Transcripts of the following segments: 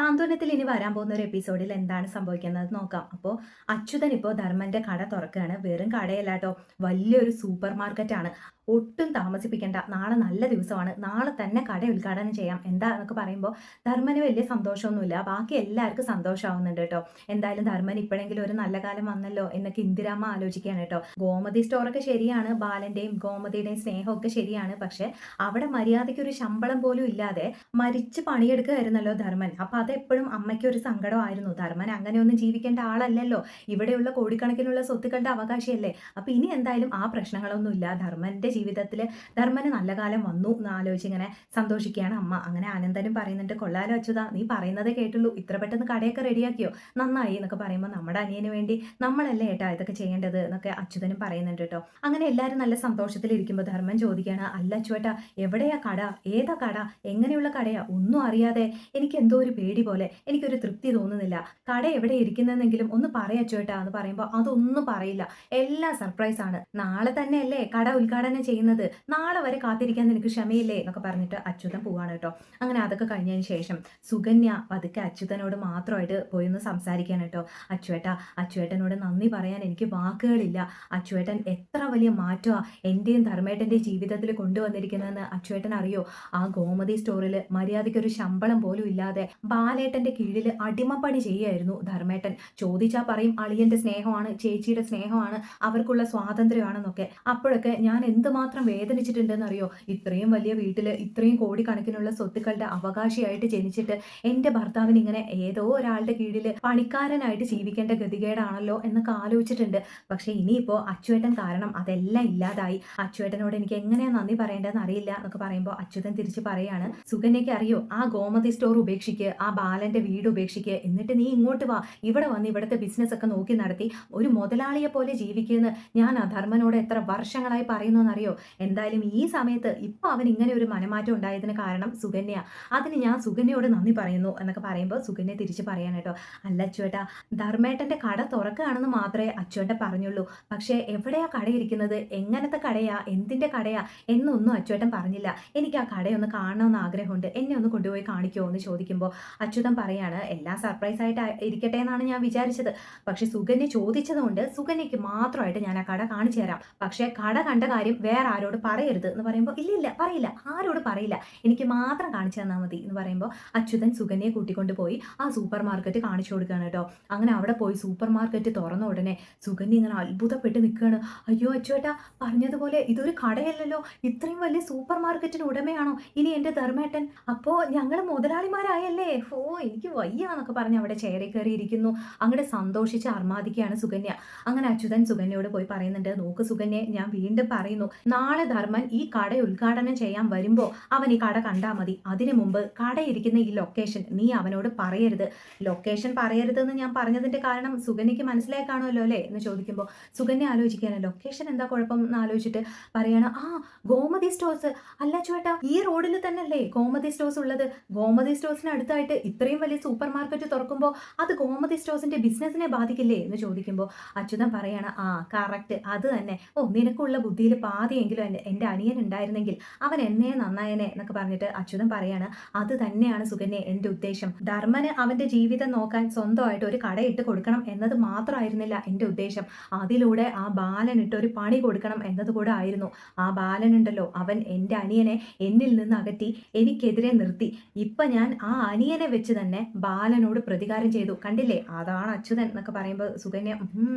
സാന്ത്വനത്തിൽ ഇനി വരാൻ പോകുന്ന ഒരു എപ്പിസോഡിൽ എന്താണ് സംഭവിക്കുന്നത് നോക്കാം. അപ്പോൾ അച്യുതൻ ഇപ്പോൾ ധർമ്മന്റെ കട തുറക്കുകയാണ്. വെറും കടയല്ല കേട്ടോ, വലിയൊരു സൂപ്പർ മാർക്കറ്റാണ്. ഒട്ടും താമസിപ്പിക്കേണ്ട, നാളെ നല്ല ദിവസമാണ്, നാളെ തന്നെ കട ഉദ്ഘാടനം ചെയ്യാം എന്താ എന്നൊക്കെ പറയുമ്പോൾ ധർമ്മന് വലിയ സന്തോഷമൊന്നുമില്ല. ബാക്കി എല്ലാവർക്കും സന്തോഷമാവുന്നുണ്ട് കേട്ടോ. എന്തായാലും ധർമ്മൻ ഇപ്പോഴെങ്കിലും ഒരു നല്ല കാലം വന്നല്ലോ എന്നൊക്കെ ഇന്ദിരാമ്മ ആലോചിക്കുകയാണ് കേട്ടോ. ഗോമതി സ്റ്റോറൊക്കെ ശരിയാണ്, ബാലന്റെയും ഗോമതിയുടെയും സ്നേഹമൊക്കെ ശരിയാണ്. പക്ഷെ അവിടെ മര്യാദയ്ക്ക് ഒരു ശമ്പളം പോലും ഇല്ലാതെ മരിച്ച് പണിയെടുക്കുകയായിരുന്നല്ലോ ധർമ്മൻ. അപ്പൊ അതെപ്പോഴും അമ്മയ്ക്ക് ഒരു സങ്കടമായിരുന്നു. ധർമ്മൻ അങ്ങനെയൊന്നും ജീവിക്കേണ്ട ആളല്ലല്ലോ, ഇവിടെയുള്ള കോടിക്കണക്കിനുള്ള സ്വത്തുക്കളുടെ അവകാശിയല്ലേ. അപ്പൊ ഇനി എന്തായാലും ആ പ്രശ്നങ്ങളൊന്നുമില്ല. ധർമ്മന്റെ ജീവിതത്തിൽ ധർമ്മന് നല്ല കാലം വന്നു എന്ന് ആലോചിച്ച് ഇങ്ങനെ സന്തോഷിക്കുകയാണ് അമ്മ. അങ്ങനെ ആനന്ദനും പറയുന്നുണ്ട്, കൊള്ളാലോ അച്യുത, നീ പറയുന്നതേ കേട്ടുള്ളൂ, ഇത്ര പെട്ടെന്ന് കടയൊക്കെ റെഡിയാക്കിയോ, നന്നായി എന്നൊക്കെ പറയുമ്പോൾ നമ്മുടെ അനിയന് വേണ്ടി നമ്മളല്ലേ ഏട്ടാ ഇതൊക്കെ ചെയ്യേണ്ടത് എന്നൊക്കെ അച്യുതനും പറയുന്നുണ്ട് കേട്ടോ. അങ്ങനെ എല്ലാവരും നല്ല സന്തോഷത്തിലിരിക്കുമ്പോൾ ധർമ്മൻ ചോദിക്കുകയാണ്, അല്ല അച്യുവേട്ടാ, എവിടെയാ കട, ഏതാ കട, എങ്ങനെയുള്ള കടയാ, ഒന്നും അറിയാതെ എനിക്ക് എന്തോ ഒരു പേടി പോലെ, എനിക്കൊരു തൃപ്തി തോന്നുന്നില്ല, കട എവിടെ ഇരിക്കുന്നതെങ്കിലും ഒന്ന് പറയച്ചോട്ടാ എന്ന് പറയുമ്പോൾ അതൊന്നും പറയില്ല, എല്ലാം സർപ്രൈസ് ആണ്, നാളെ തന്നെയല്ലേ കട ഉദ്ഘാടനം ചെയ്യുന്നത്, നാളെ വരെ കാത്തിരിക്കാൻ നിനക്ക് ക്ഷമയില്ലേ എന്നൊക്കെ പറഞ്ഞിട്ട് അച്യുതൻ പോവാണ് കേട്ടോ. അങ്ങനെ അതൊക്കെ കഴിഞ്ഞതിന് ശേഷം സുകന്യ പതുക്കെ അച്യുതനോട് മാത്രമായിട്ട് പോയി ഒന്ന് സംസാരിക്കാൻ കേട്ടോ. അച്യുവേട്ടനോട് നന്ദി പറയാൻ എനിക്ക് വാക്കുകളില്ല, അച്യുവേട്ടൻ എത്ര വലിയ മാറ്റമാ എന്റെയും ധർമ്മേട്ടന്റെയും ജീവിതത്തിൽ കൊണ്ടുവന്നിരിക്കുന്നതെന്ന് അച്യുവേട്ടൻ അറിയോ. ആ ഗോമതി സ്റ്റോറിൽ മര്യാദയ്ക്ക് ഒരു ശമ്പളം പോലും ഇല്ലാതെ ബാലേട്ടന്റെ കീഴിൽ അടിമപ്പണി ചെയ്യായിരുന്നു ധർമ്മേട്ടൻ. ചോദിച്ചാൽ പറയും അളിയന്റെ സ്നേഹമാണ്, ചേച്ചിയുടെ സ്നേഹമാണ്, അവർക്കുള്ള സ്വാതന്ത്ര്യമാണെന്നൊക്കെ. അപ്പോഴൊക്കെ ഞാൻ എന്തുമാത്രം വേദനിച്ചിട്ടുണ്ടെന്ന് അറിയോ. ഇത്രയും വലിയ വീട്ടിൽ ഇത്രയും കോടിക്കണക്കിനുള്ള സ്വത്തുക്കളുടെ അവകാശിയായിട്ട് ജനിച്ചിട്ട് എന്റെ ഭർത്താവിന് ഇങ്ങനെ ഏതോ ഒരാളുടെ കീഴിൽ പണിക്കാരനായിട്ട് ജീവിക്കേണ്ട ഗതികേടാണല്ലോ എന്നൊക്കെ ആലോചിച്ചിട്ടുണ്ട്. പക്ഷെ ഇനിയിപ്പോ അച്യുവേട്ടൻ കാരണം അതെല്ലാം ഇല്ലാതായി. അച്യുവേട്ടനോട് എനിക്ക് എങ്ങനെയാ നന്ദി പറയേണ്ടതെന്ന് അറിയില്ല എന്നൊക്കെ പറയുമ്പോൾ അച്യുതൻ തിരിച്ച് പറയാണ്, സുകന്യയ്ക്ക് അറിയോ, ആ ഗോമതി സ്റ്റോർ ഉപേക്ഷിക്ക്, ആ ബാലന്റെ വീട് ഉപേക്ഷിക്ക്, എന്നിട്ട് നീ ഇങ്ങോട്ട് വാ, ഇവിടെ വന്ന് ഇവിടുത്തെ ബിസിനസ് ഒക്കെ നോക്കി നടത്തി ഒരു മുതലാളിയെ പോലെ ജീവിക്കുന്ന ഞാൻ ആ ധർമ്മനോട് എത്ര വർഷങ്ങളായി പറയുന്നു എന്നറിയോ. എന്തായാലും ഈ സമയത്ത് ഇപ്പൊ അവൻ ഇങ്ങനെ ഒരു മനമാറ്റം ഉണ്ടായതിന് കാരണം സുകന്യ, അതിന് ഞാൻ സുകന്യയോട് നന്ദി പറയുന്നു എന്നൊക്കെ പറയുമ്പോൾ സുകന്യ തിരിച്ച് പറയാൻ കേട്ടോ. അല്ല അച്ചുവേട്ടാ, ധർമ്മേട്ടന്റെ കട തുറക്കുകയാണെന്ന് മാത്രമേ അച്ചുവേട്ടൻ പറഞ്ഞുള്ളൂ, പക്ഷേ എവിടെയാ കട ഇരിക്കുന്നത്, എങ്ങനത്തെ കടയാ, എന്തിന്റെ കടയാ എന്നൊന്നും അച്ചുവേട്ടൻ പറഞ്ഞില്ല. എനിക്ക് ആ കടയൊന്ന് കാണണമെന്ന് ആഗ്രഹമുണ്ട്, എന്നെ ഒന്ന് കൊണ്ടുപോയി കാണിക്കുമോ എന്ന് ചോദിക്കുമ്പോൾ അച്യുതൻ പറയാണ്, എല്ലാം സർപ്രൈസ് ആയിട്ട് ഇരിക്കട്ടെ എന്നാണ് ഞാൻ വിചാരിച്ചത്, പക്ഷെ സുകന്യ ചോദിച്ചതുകൊണ്ട് സുകന്യക്ക് മാത്രമായിട്ട് ഞാൻ ആ കട കാണിച്ചു തരാം, പക്ഷെ കട കണ്ട കാര്യം വേറെ ആരോട് പറയരുത് എന്ന് പറയുമ്പോൾ ഇല്ല പറയില്ല, ആരോട് പറയില്ല, എനിക്ക് മാത്രം കാണിച്ചു തന്നാൽ മതി എന്ന് പറയുമ്പോൾ അച്യുതൻ സുകന്യയെ കൂട്ടിക്കൊണ്ട് പോയി ആ സൂപ്പർ മാർക്കറ്റ് കാണിച്ചു കൊടുക്കുകയാണ് കേട്ടോ. അങ്ങനെ അവിടെ പോയി സൂപ്പർ മാർക്കറ്റ് തുറന്ന ഉടനെ സുകന്യ ഇങ്ങനെ അത്ഭുതപ്പെട്ട് നിൽക്കുകയാണ്. അയ്യോ അച്ചുവേട്ടാ, പറഞ്ഞതുപോലെ ഇതൊരു കടയല്ലല്ലോ, ഇത്രയും വലിയ സൂപ്പർ മാർക്കറ്റിന് ഉടമയാണോ ഇനി എൻ്റെ ധർമ്മേട്ടൻ, അപ്പോ ഞങ്ങൾ മുതലാളിമാരായല്ലേ, ഓ എനിക്ക് വയ്യ എന്നൊക്കെ പറഞ്ഞ് അവിടെ ചെയറിൽ കയറി ഇരിക്കുന്നു. അങ്ങോട്ട് സന്തോഷിച്ച് അർമാദിക്കുകയാണ് സുകന്യ. അങ്ങനെ അച്യുതൻ സുകന്യയോട് പോയി പറയുന്നുണ്ട്, നോക്ക് സുകന്യെ, ഞാൻ വീണ്ടും പറയുന്നു, നാളെ ധർമ്മൻ ഈ കട ഉദ്ഘാടനം ചെയ്യാൻ വരുമ്പോൾ അവൻ ഈ കട കണ്ടാൽ മതി, അതിനു മുമ്പ് കട ഇരിക്കുന്ന ഈ ലൊക്കേഷൻ നീ അവനോട് പറയരുത്. ലൊക്കേഷൻ പറയരുതെന്ന് ഞാൻ പറഞ്ഞതിന്റെ കാരണം സുകന്യക്ക് മനസ്സിലായി കാണുമല്ലോ അല്ലേ എന്ന് ചോദിക്കുമ്പോൾ സുകന്യ ആലോചിക്കുകയാണ്, ലൊക്കേഷൻ എന്താ കുഴപ്പം എന്ന് ആലോചിച്ചിട്ട് പറയണം, ആ ഗോമതി സ്റ്റോഴ്സ്, അല്ല ചേട്ടാ ഈ റോഡിൽ തന്നെയല്ലേ ഗോമതി സ്റ്റോഴ്സ് ഉള്ളത്, ഗോമതി സ്റ്റോഴ്സിന് അടുത്തായിട്ട് ഇത്രയും വലിയ സൂപ്പർ മാർക്കറ്റ് തുറക്കുമ്പോൾ അത് ഗോമതി സ്റ്റോഴ്സിന്റെ ബിസിനസിനെ ബാധിക്കില്ലേ എന്ന് ചോദിക്കുമ്പോൾ അച്യുതൻ പറയാണ്, ആ കറക്റ്റ്, അത് തന്നെ, ഓ നിനക്കുള്ള ബുദ്ധിയിൽ പാതിയെങ്കിലും എൻ്റെ അനിയൻ ഉണ്ടായിരുന്നെങ്കിൽ അവൻ എന്നേ നന്നായനെ എന്നൊക്കെ പറഞ്ഞിട്ട് അച്യുതൻ പറയാണ്, അത് തന്നെയാണ് സുകന്യ എൻ്റെ ഉദ്ദേശം, ധർമ്മന് അവന്റെ ജീവിതം നോക്കാൻ സ്വന്തമായിട്ട് ഒരു കടയിട്ട് കൊടുക്കണം എന്നത് മാത്രമായിരുന്നില്ല എൻ്റെ ഉദ്ദേശം, അതിലൂടെ ആ ബാലനിട്ട് ഒരു പണി കൊടുക്കണം എന്നത് കൂടെ ആയിരുന്നു. ആ ബാലനുണ്ടല്ലോ, അവൻ എൻ്റെ അനിയനെ എന്നിൽ നിന്ന് അകറ്റി എനിക്കെതിരെ നിർത്തി, ഇപ്പൊ ഞാൻ ആ അനിയനെ വെച്ച് തന്നെ ബാലനോട് പ്രതികാരം ചെയ്തു, കണ്ടില്ലേ, അതാണ് അച്യുതൻ എന്നൊക്കെ പറയുമ്പോൾ സുകന്യ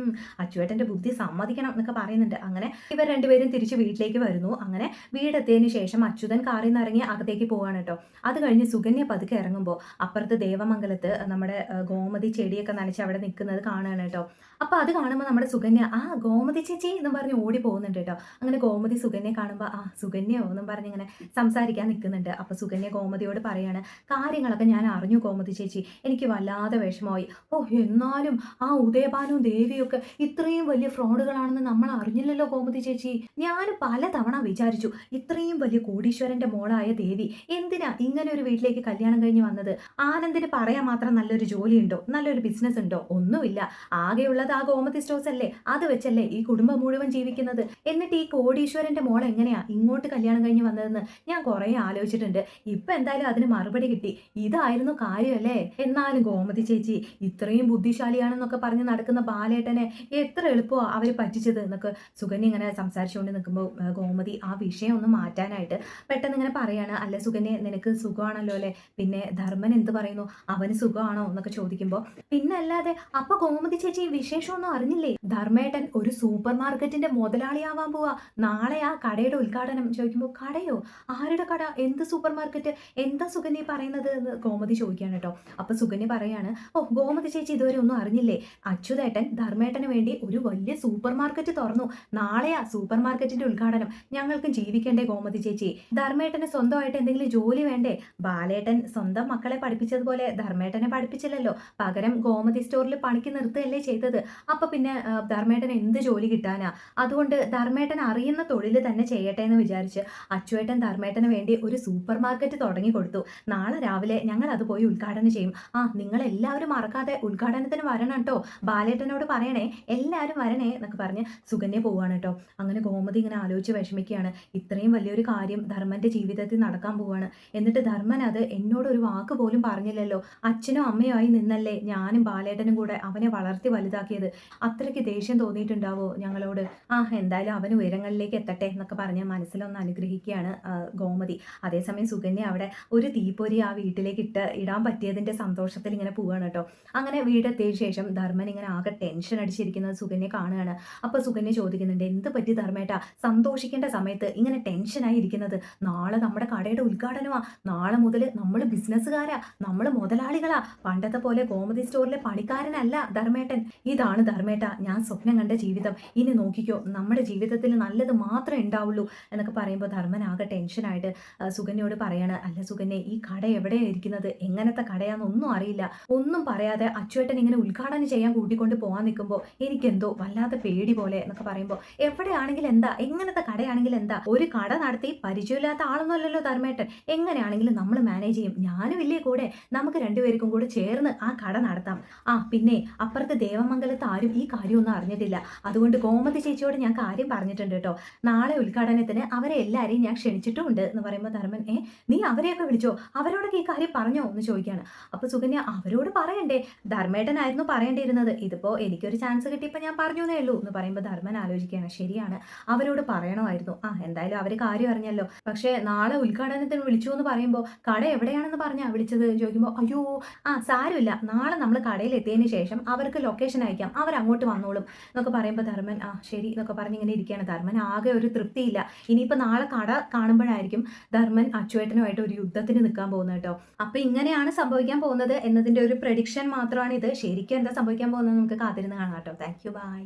അച്യുവേട്ടന്റെ ബുദ്ധി സമ്മതിക്കണം എന്നൊക്കെ പറയുന്നുണ്ട്. അങ്ങനെ ഇവർ രണ്ടുപേരും തിരിച്ച് വീട്ടിലേക്ക് വരുന്നു. അങ്ങനെ വീടെത്തിയതിനു ശേഷം അച്യുതൻ കാറിൽ നിന്ന് ഇറങ്ങി അകത്തേക്ക് പോവാണ് കേട്ടോ. അത് കഴിഞ്ഞ് സുകന്യ പതുക്കെ ഇറങ്ങുമ്പോൾ അപ്പുറത്ത് ദേവമംഗലത്ത് നമ്മുടെ ഗോമതി ചെടിയൊക്കെ നനച്ച് അവിടെ നിൽക്കുന്നത് കാണുകയാണ് കേട്ടോ. അപ്പൊ അത് കാണുമ്പോൾ നമ്മുടെ സുകന്യ, ആ ഗോമതി ചേച്ചി എന്നും പറഞ്ഞ് ഓടി പോകുന്നുണ്ട് കേട്ടോ. അങ്ങനെ ഗോമതി സുകന്യെ കാണുമ്പോൾ, ആ സുകന്യോ എന്നും പറഞ്ഞ് ഇങ്ങനെ സംസാരിക്കാൻ നിൽക്കുന്നുണ്ട്. അപ്പൊ സുകന്യ ഗോമതിയോട് പറയാണ്, കാര്യങ്ങളൊക്കെ ഞാൻ അറിഞ്ഞു ഗോമതി ചേച്ചി, എനിക്ക് വല്ലാതെ വിഷമമായി, ഓ എന്നാലും ആ ഉദയഭാനും ദേവിയൊക്കെ ഇത്രയും വലിയ ഫ്രോഡുകളാണെന്ന് നമ്മൾ അറിഞ്ഞില്ലല്ലോ ഗോമതി ചേച്ചി, ഞാൻ പലതവണ വിചാരിച്ചു ഇത്രയും വലിയ കോടീശ്വരന്റെ മോളായ ദേവി എന്തിനാ ഇങ്ങനെ ഒരു വീട്ടിലേക്ക് കല്യാണം കഴിഞ്ഞ് വന്നത്? ആനന്ദിന് പറയാൻ മാത്രം നല്ലൊരു ജോലിയുണ്ടോ, നല്ലൊരു ബിസിനസ് ഉണ്ടോ? ഒന്നുമില്ല. ആകെയുള്ളത് ആ ഗോമതി സ്റ്റോഴ്സ് അല്ലേ, അത് വെച്ചല്ലേ ഈ കുടുംബം മുഴുവൻ ജീവിക്കുന്നത്. എന്നിട്ട് ഈ കോടീശ്വരന്റെ മോൾ എങ്ങനെയാ ഇങ്ങോട്ട് കല്യാണം കഴിഞ്ഞ് വന്നതെന്ന് ഞാൻ കുറെ ആലോചിച്ചിട്ടുണ്ട്. ഇപ്പൊ എന്തായാലും അതിന് മറുപടി കിട്ടി. ഇതായിരുന്നു കാര്യമല്ലേ? എന്നാലും ഗോമതി ചേച്ചി ഇത്രയും ബുദ്ധിശാലിയാണെന്നൊക്കെ പറഞ്ഞ് നടക്കുന്ന ബാലേട്ടനെ എത്ര എളുപ്പമാ അവര് പറ്റിച്ചത് എന്നൊക്കെ സുകന്യ ഇങ്ങനെ സംസാരിച്ചുകൊണ്ട് നിൽക്കുമ്പോൾ ഗോമതി ആ വിഷയം ഒന്ന് മാറ്റാനായിട്ട് പെട്ടെന്ന് ഇങ്ങനെ പറയാണ്, അല്ല സുകന്യ നിനക്ക് സുഖമാണല്ലോ അല്ലേ, പിന്നെ ധർമ്മൻ എന്ത് പറയുന്നു, അവന് സുഖമാണോ എന്നൊക്കെ ചോദിക്കുമ്പോൾ പിന്നെ അല്ലാതെ അപ്പൊ ഗോമതി ചേച്ചി ഈ വിശേഷമൊന്നും അറിഞ്ഞില്ലേ? ധർമ്മേട്ടൻ ഒരു സൂപ്പർ മാർക്കറ്റിന്റെ മുതലാളിയാവാൻ പോവാ, നാളെ ആ കടയുടെ ഉദ്ഘാടനം. ചോദിക്കുമ്പോൾ കടയോ, ആരുടെ കട, എന്ത് സൂപ്പർ മാർക്കറ്റ്, എന്താ സുകന്യ പറയുന്നത് എന്ന് ഗോമതി ചോദിക്കുകയാണ് കേട്ടോ. അപ്പൊ സുകന്യ പറയാണ്, ഓ ഗോമതി ചേച്ചി ഇതുവരെ ഒന്നും അറിഞ്ഞില്ലേ, അച്യുതേട്ടൻ ധർമ്മേട്ടന് വേണ്ടി ഒരു വലിയ സൂപ്പർ മാർക്കറ്റ് തുറന്നു, നാളെയാ സൂപ്പർ മാർക്കറ്റിന്റെ ഉദ്ഘാടനം. ഞങ്ങൾക്കും ജീവിക്കണ്ടേ ഗോമതി ചേച്ചി, ധർമ്മേട്ടന് സ്വന്തമായിട്ട് എന്തെങ്കിലും ജോലി വേണ്ടേ? ബാലേട്ടൻ സ്വന്തം മക്കളെ പഠിപ്പിച്ചതുപോലെ ധർമ്മേട്ടനെ പഠിപ്പിച്ചില്ലല്ലോ, പകരം ഗോമതി സ്റ്റോറിൽ പണിക്ക് നിർത്തുകയല്ലേ ചെയ്തത്. അപ്പൊ പിന്നെ ധർമ്മേട്ടൻ എന്ത് ജോലി കിട്ടാനാ? അതുകൊണ്ട് ധർമ്മേട്ടൻ അറിയുന്ന തൊഴിൽ തന്നെ ചെയ്യട്ടെ എന്ന് വിചാരിച്ച് അച്ചുവേട്ടൻ ധർമ്മേട്ടന് വേണ്ടി ഒരു സൂപ്പർ മാർക്കറ്റ് തുടങ്ങി കൊടുത്തു. നാളെ രാവിലെ ഞങ്ങൾ അത് പോയി ഉദ്ഘാടനം ചെയ്യും. നിങ്ങൾ എല്ലാവരും മറക്കാതെ ഉദ്ഘാടനത്തിന് വരണം കേട്ടോ, ബാലേട്ടനോട് പറയണേ, എല്ലാവരും വരണേ എന്നൊക്കെ പറഞ്ഞ് സുകന്യ പോവാണ് കേട്ടോ. അങ്ങനെ ഗോമതി ഇങ്ങനെ ആലോചിച്ച് വിഷമിക്കുകയാണ്. ഇത്രയും വലിയൊരു കാര്യം ധർമ്മന്റെ ജീവിതത്തിൽ നടക്കാൻ പോവാണ്, എന്നിട്ട് ധർമ്മൻ അത് എന്നോട് ഒരു വാക്ക് പോലും പറഞ്ഞില്ലല്ലോ. അച്ഛനും അമ്മയുമായി നിന്നല്ലേ ഞാനും ബാലേട്ടനും കൂടെ അവനെ വളർത്തി വലുതാക്കിയത്. അത്രയ്ക്ക് ദേഷ്യം തോന്നിയിട്ടുണ്ടാവോ ഞങ്ങളോട്? എന്തായാലും അവൻ ഉയരങ്ങളിലേക്ക് എത്തട്ടെ എന്നൊക്കെ പറഞ്ഞ് മനസ്സിലൊന്ന് അനുഗ്രഹിക്കുകയാണ് ഗോമതി. അതേസമയം സുകന്യ അവിടെ ഒരു തീപ്പൊരി ആ വീട്ടിലേക്ക് ഇടാൻ പറ്റിയതിന്റെ സന്തോഷത്തിൽ ഇങ്ങനെ പോവുകയാണ് കേട്ടോ. അങ്ങനെ വീടെത്തിയ ശേഷം ധർമ്മൻ ഇങ്ങനെ ആകെ ടെൻഷൻ അടിച്ചിരിക്കുന്നത് സുകന്യ കാണുകയാണ്. അപ്പൊ സുകന്യ ചോദിക്കുന്നുണ്ട്, എന്ത് പറ്റി ധർമ്മേട്ടാ സന്തോഷിക്കേണ്ട സമയത്ത് ഇങ്ങനെ ടെൻഷനായി ഇരിക്കുന്നത്? നാളെ നമ്മുടെ കടയുടെ ഉദ്ഘാടനമാ, നാളെ മുതൽ നമ്മൾ ബിസിനസ്സുകാരാ, നമ്മൾ മുതലാളികളാ, പണ്ടത്തെ പോലെ ഗോമതി സ്റ്റോറിലെ പണിക്കാരനല്ല ധർമ്മേട്ടൻ. ഇതാണ് ധർമ്മേട്ട ഞാൻ സ്വപ്നം കണ്ട ജീവിതം, ഇനി നോക്കിക്കോ നമ്മുടെ ജീവിതത്തിൽ നല്ലത് മാത്രമേ ഉണ്ടാവുള്ളൂ എന്നൊക്കെ പറയുമ്പോൾ ധർമ്മൻ ആകെ ടെൻഷനായിട്ട് സുകന്യയോട് പറയാണ്, അല്ല സുകന്യ ഈ കട എവിടെയാണ് ഇരിക്കുന്നത്, എങ്ങനത്തെ കടയാണെന്നൊന്നും അറിയില്ല. ഒന്നും പറയാതെ അച്ചുവേട്ടൻ ഇങ്ങനെ ഉദ്ഘാടനം ചെയ്യാൻ കൂട്ടിക്കൊണ്ട് പോകാൻ നിൽക്കുമ്പോൾ എനിക്കെന്തോ വല്ലാത്ത പേടി പോലെ എന്നൊക്കെ പറയുമ്പോൾ എവിടെയാണെങ്കിൽ എന്താ, എങ്ങനത്തെ കടയാണെങ്കിൽ എന്താ, ഒരു കട നടത്തി പരിചയമില്ലാത്ത ആളൊന്നുമല്ലല്ലോ ധർമ്മേട്ടൻ, എങ്ങനെയാണെങ്കിലും നമ്മൾ മാനേജ് ചെയ്യും, ഞാനും ഇല്ലേ കൂടെ, നമുക്ക് രണ്ടുപേർക്കും കൂടെ ചേർന്ന് ആ കട നടത്താം. പിന്നെ അപ്പുറത്ത് ദേവമംഗലത്ത് ആരും ഈ കാര്യമൊന്നും അറിഞ്ഞിട്ടില്ല, അതുകൊണ്ട് ഗോമതി ചേച്ചിയോട് ഞാൻ കാര്യം പറഞ്ഞിട്ടുണ്ട് കേട്ടോ, നാളെ ഉദ്ഘാടനത്തിന് അവരെ എല്ലാവരെയും ഞാൻ ക്ഷണിച്ചിട്ടുമുണ്ട് എന്ന് പറയുമ്പോൾ ധർമ്മൻ, നീ അവരെയൊക്കെ വിളിച്ചോ, അവരോടൊക്കെ ഈ കാര്യം പറഞ്ഞോ എന്ന് ചോദിക്കുകയാണ്. അപ്പൊ സുകന്യ, അവരോട് പറയണ്ടേ, ധർമ്മേട്ടനായിരുന്നു പറയേണ്ടിയിരുന്നത്, ഇതിപ്പോ എനിക്കൊരു ചാൻസ് കിട്ടിയപ്പോൾ ഞാൻ പറഞ്ഞു എന്നേ ഉള്ളൂ എന്ന് പറയുമ്പോൾ ധർമ്മൻ ആലോചിക്കുകയാണ്, ശരിയാണ് അവരോട് പറയണമായിരുന്നു. എന്തായാലും അവര് കാര്യം അറിഞ്ഞല്ലോ, പക്ഷേ നാളെ ഉദ്ഘാടനത്തിന് വിളിച്ചു എന്ന് പറയുമ്പോൾ കട എവിടെയാണെന്ന് പറഞ്ഞാ വിളിച്ചത് ചോദിക്കുമ്പോൾ, അയ്യോ സാരമില്ല, നാളെ നമ്മൾ കടയിൽ എത്തിയതിന് ശേഷം അവർക്ക് ലൊക്കേഷൻ അയക്കാം, അവരങ്ങോട്ട് വന്നോളും എന്നൊക്കെ പറയുമ്പോൾ ധർമ്മൻ ശരി എന്നൊക്കെ പറഞ്ഞ് ഇങ്ങനെ ഇരിക്കുകയാണ്. ധർമ്മൻ ആകെ ഒരു തൃപ്തിയില്ല. ഇനിയിപ്പോൾ നാളെ കട കാണുമ്പോഴായിരിക്കും ധർമ്മൻ അച്ചുവേട്ടനുമായിട്ട് ഒരു യുദ്ധത്തിന് നിൽക്കാൻ പോകുന്നത് കേട്ടോ. അപ്പൊ ഇങ്ങനെയാണ് സംഭവിക്കാൻ പോകുന്നത് എന്നതിന്റെ ഒരു പ്രഡിക്ഷൻ മാത്രമാണ് ഇത്. ശരിക്കും എന്താ സംഭവിക്കാൻ പോകുന്നത് നമുക്ക് കാത്തിരുന്ന് കാണാം കേട്ടോ. Thank you, by.